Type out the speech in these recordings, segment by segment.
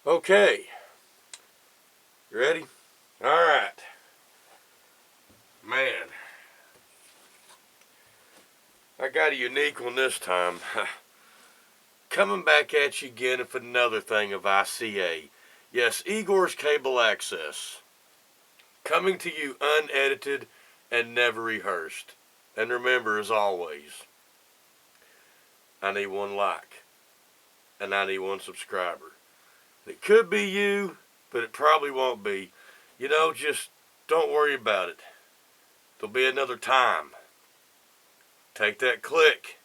Okay, you ready? All right, man. I got a unique one this time. Coming back at you again with another thing of ICA. Yes, Igor's Cable Access. Coming to you unedited and never rehearsed. And remember, as always, I need one like and I need one subscriber. It could be you, but it probably won't be. Just don't worry about it. There'll be another time. Take that click.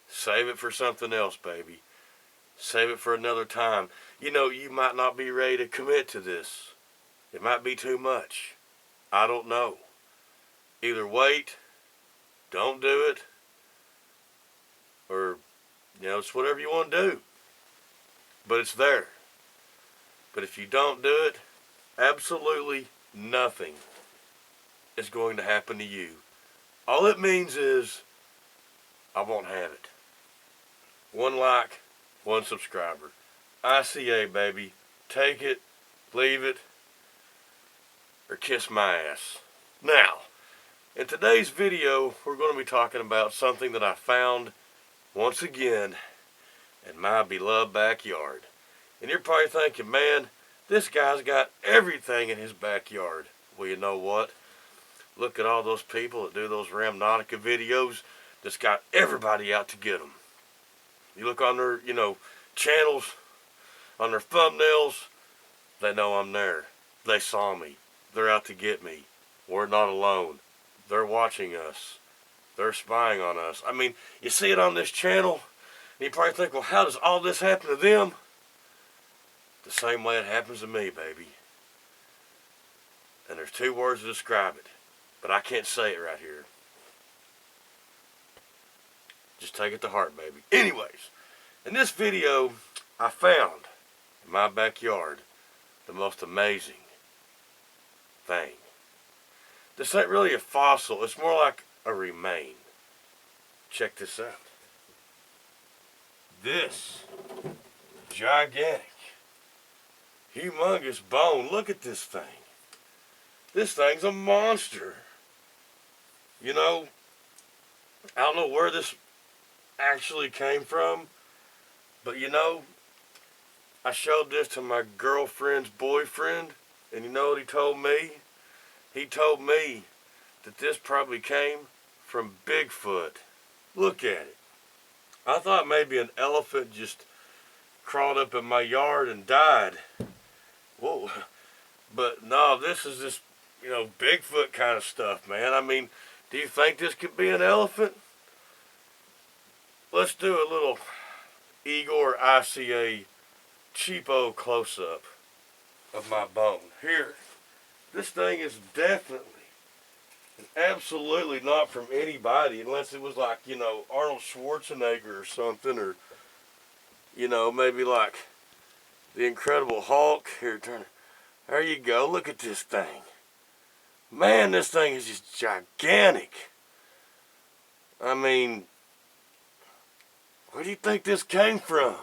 Save it for something else, baby. Save it for another time. You might not be ready to commit to this. It might be too much. I don't know. Either wait, don't do it, or, it's whatever you want to do. But it's there. But if you don't do it, absolutely nothing is going to happen to you. All it means is I won't have it. One like, one subscriber. ICA, baby. Take it, leave it, or kiss my ass. Now, in today's video, we're going to be talking about something that I found once again in my beloved backyard. And you're probably thinking, man, this guy's got everything in his backyard. Well, you know what? Look at all those people that do those Rhamnautica videos that's got everybody out to get them. You look on their, channels, on their thumbnails, they know I'm there. They saw me. They're out to get me. We're not alone. They're watching us. They're spying on us. I mean, you see it on this channel, and you probably think, well, how does all this happen to them? The same way it happens to me, baby. And there's two words to describe it, but I can't say it right here. Just take it to heart, baby. Anyways, in this video, I found in my backyard the most amazing thing. This ain't really a fossil. It's more like a remain. Check this out. This gigantic, humongous bone. Look at this thing. This thing's a monster. I don't know where this actually came from, but I showed this to my girlfriend's boyfriend, and you know what he told me? He told me that this probably came from Bigfoot. Look at it. I thought maybe an elephant just crawled up in my yard and died. Whoa. But no, this is just, Bigfoot kind of stuff, man. I mean, do you think this could be an elephant? Let's do a little Igor ICA cheapo close-up of my bone. Here, this thing is definitely and absolutely not from anybody, unless it was like, Arnold Schwarzenegger or something, or, maybe like the Incredible Hulk. Here, turn it. There you go. Look at this thing. Man, this thing is just gigantic. I mean, where do you think this came from?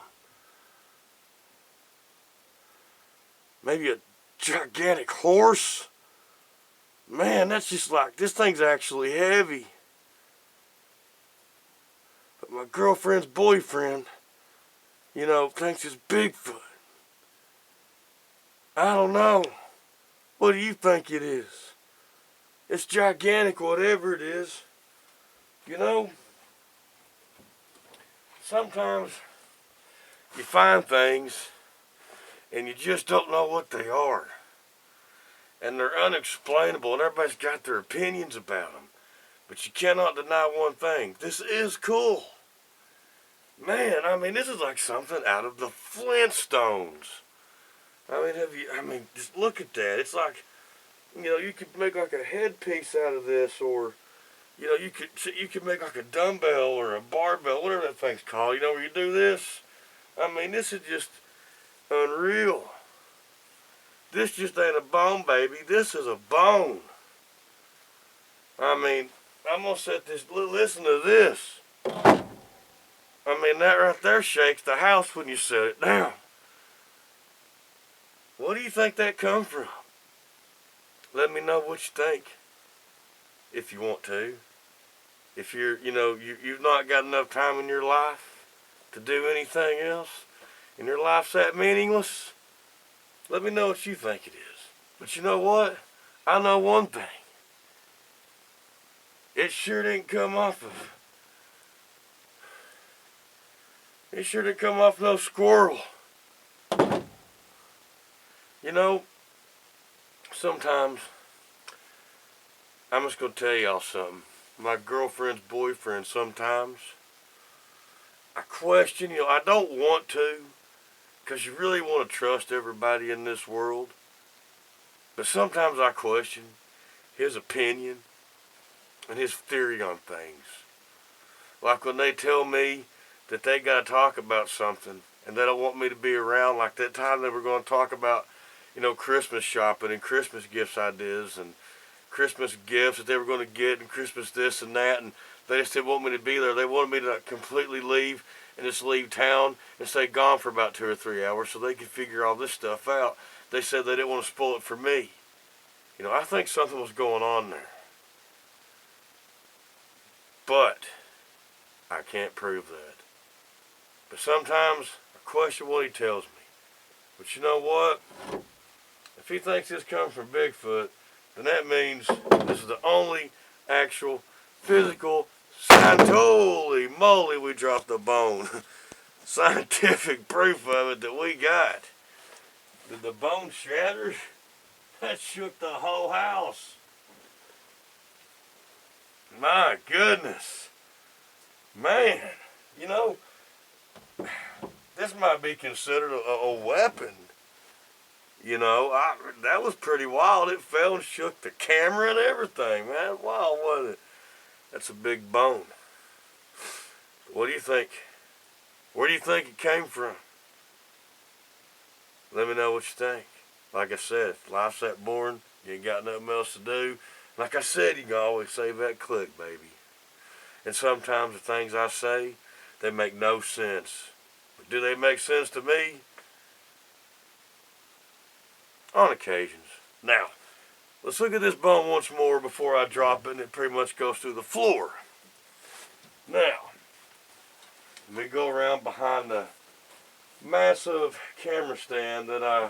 Maybe a gigantic horse? Man, that's just like, this thing's actually heavy. But my girlfriend's boyfriend, thinks it's Bigfoot. I don't know. What do you think it is? It's gigantic, whatever it is. Sometimes you find things and you just don't know what they are. And they're unexplainable, and everybody's got their opinions about them. But you cannot deny one thing. This is cool. Man, I mean, this is like something out of the Flintstones. I mean, just look at that. It's like, you could make like a headpiece out of this, or, you could make like a dumbbell or a barbell, whatever that thing's called, where you do this. I mean, this is just unreal. This just ain't a bone, baby. This is a bone. I mean, I'm going to set this, listen to this. I mean, that right there shakes the house when you set it down. What do you think that come from? Let me know what you think, if you want to. If you've not got enough time in your life to do anything else, and your life's that meaningless, let me know what you think it is. But you know what? I know one thing. It sure didn't come off no squirrel. You know, sometimes, I'm just going to tell y'all something. My girlfriend's boyfriend, sometimes, I question, I don't want to, because you really want to trust everybody in this world. But sometimes I question his opinion and his theory on things. Like when they tell me that they got to talk about something and they don't want me to be around, like that time they were going to talk about, Christmas shopping and Christmas gifts ideas and Christmas gifts that they were going to get and Christmas this and that, and they just didn't want me to be there. They wanted me to completely leave and just leave town and stay gone for about 2 or 3 hours so they could figure all this stuff out. They said they didn't want to spoil it for me. I think something was going on there. But I can't prove that. But sometimes I question what he tells me. But you know what? If he thinks this comes from Bigfoot, then that means this is the only actual physical, holy moly, we dropped the bone, scientific proof of it that we got. Did the bone shatter? That shook the whole house. My goodness. Man, this might be considered a weapon. That was pretty wild. It fell and shook the camera and everything, man. Wild, wasn't it? That's a big bone. What do you think? Where do you think it came from? Let me know what you think. Like I said, if life's that boring, you ain't got nothing else to do. Like I said, you can always save that click, baby. And sometimes the things I say, they make no sense. But do they make sense to me? On occasions. Now, let's look at this bone once more before I drop it, and it pretty much goes through the floor. Now, let me go around behind the massive camera stand that I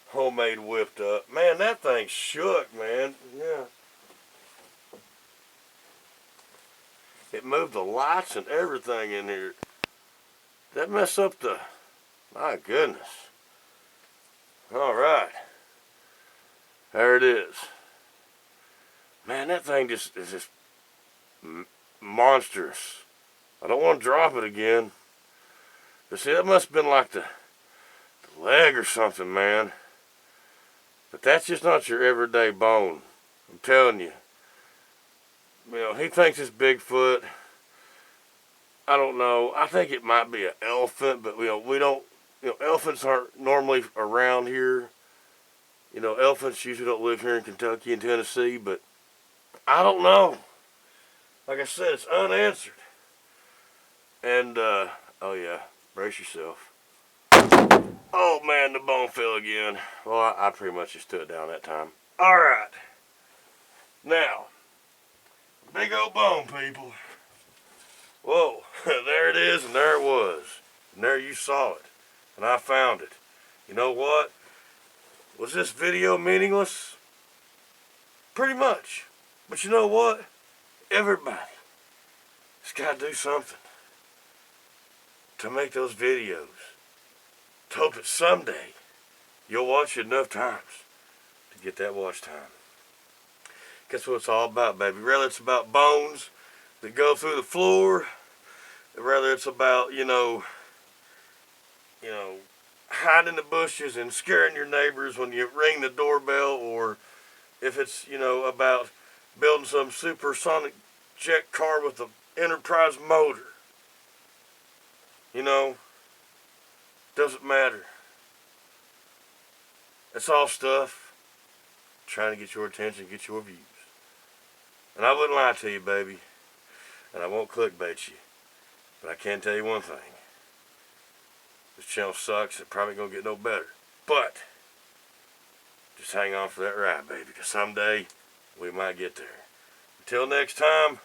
homemade whipped up. Man, that thing shook, man. Yeah. It moved the lights and everything in here. That mess up the... My goodness. Alright. There it is. Man, that thing is just monstrous. I don't want to drop it again. But see, that must have been like the leg or something, man. But that's just not your everyday bone. I'm telling you. He thinks it's Bigfoot. I don't know. I think it might be an elephant, but we don't. Elephants aren't normally around here. Elephants usually don't live here in Kentucky and Tennessee, but I don't know. Like I said, it's unanswered. And, oh yeah, brace yourself. Oh man, the bone fell again. Well, I pretty much just stood down that time. Alright. Now, big old bone, people. Whoa, there it is and there it was. And there you saw it. And I found it. You know what? Was this video meaningless? Pretty much. But you know what? Everybody has got to do something to make those videos. To hope that someday you'll watch it enough times to get that watch time. Guess what it's all about, baby? Whether it's about bones that go through the floor, whether it's about, hiding in the bushes and scaring your neighbors when you ring the doorbell, or if it's, about building some supersonic jet car with an Enterprise motor. Doesn't matter. It's all stuff trying to get your attention, get your views. And I wouldn't lie to you, baby. And I won't clickbait you. But I can tell you one thing. This channel sucks. It probably ain't gonna get no better. But Just hang on for that ride, baby, because someday we might get there. Until next time,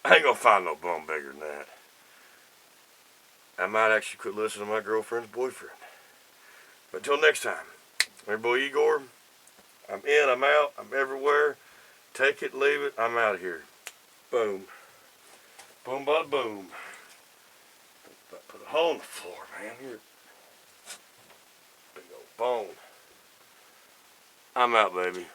I ain't gonna find no bum bigger than that. I might actually quit listening to my girlfriend's boyfriend. But until next time, my boy Igor, I'm in, I'm out, I'm everywhere. Take it, leave it, I'm out of here. Boom. Boom, bada boom. Put a hole in the floor, man. Here. Big old bone. I'm out, baby.